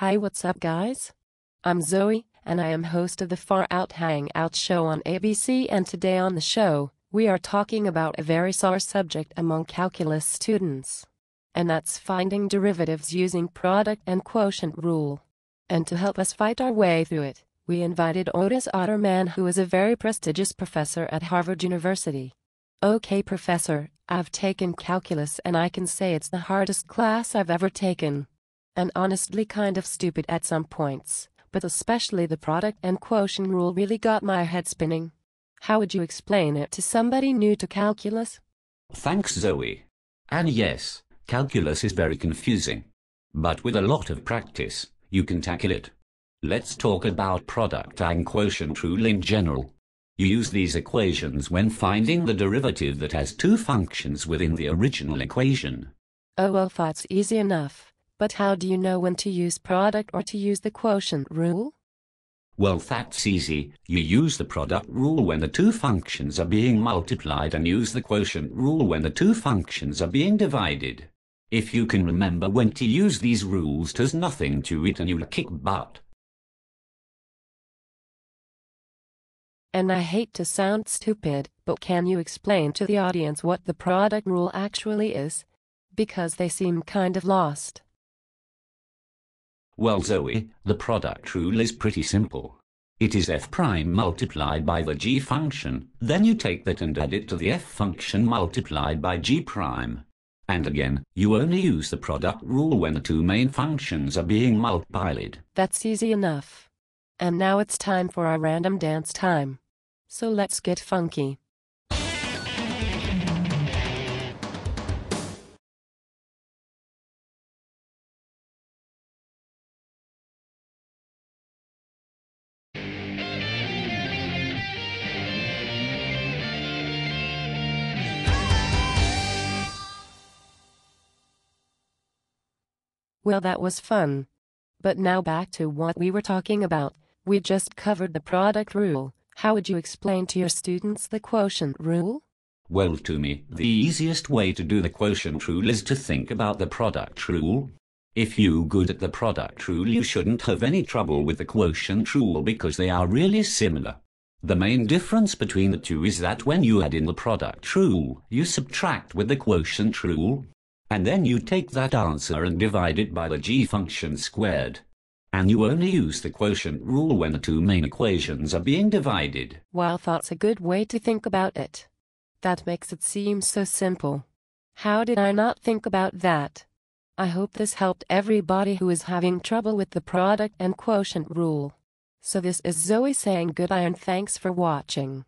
Hi, what's up, guys? I'm Zoe, and I am host of the Far Out Hangout show on ABC, and today on the show, we are talking about a very sore subject among calculus students. And that's finding derivatives using product and quotient rule. And to help us fight our way through it, we invited Otis Otterman, who is a very prestigious professor at Harvard University. Okay, professor, I've taken calculus and I can say it's the hardest class I've ever taken. And honestly kind of stupid at some points, but especially the product and quotient rule really got my head spinning. How would you explain it to somebody new to calculus? Thanks, Zoe. And yes, calculus is very confusing. But with a lot of practice, you can tackle it. Let's talk about product and quotient rule in general. You use these equations when finding the derivative that has two functions within the original equation. Oh well, that's easy enough. But how do you know when to use product or to use the quotient rule? Well, that's easy. You use the product rule when the two functions are being multiplied and use the quotient rule when the two functions are being divided. If you can remember when to use these rules, there's nothing to it and you'll kick butt. And I hate to sound stupid, but can you explain to the audience what the product rule actually is? Because they seem kind of lost. Well, Zoe, the product rule is pretty simple. It is f prime multiplied by the g function, then you take that and add it to the f function multiplied by g prime. And again, you only use the product rule when the two main functions are being multiplied. That's easy enough. And now it's time for our random dance time. So let's get funky. Well, that was fun. But now back to what we were talking about. We just covered the product rule. How would you explain to your students the quotient rule? Well, to me, the easiest way to do the quotient rule is to think about the product rule. If you're good at the product rule, you shouldn't have any trouble with the quotient rule because they are really similar. The main difference between the two is that when you add in the product rule, you subtract with the quotient rule. And then you take that answer and divide it by the g function squared. And you only use the quotient rule when the two main equations are being divided. Wow, that's a good way to think about it. That makes it seem so simple. How did I not think about that? I hope this helped everybody who is having trouble with the product and quotient rule. So this is Zoe saying goodbye and thanks for watching.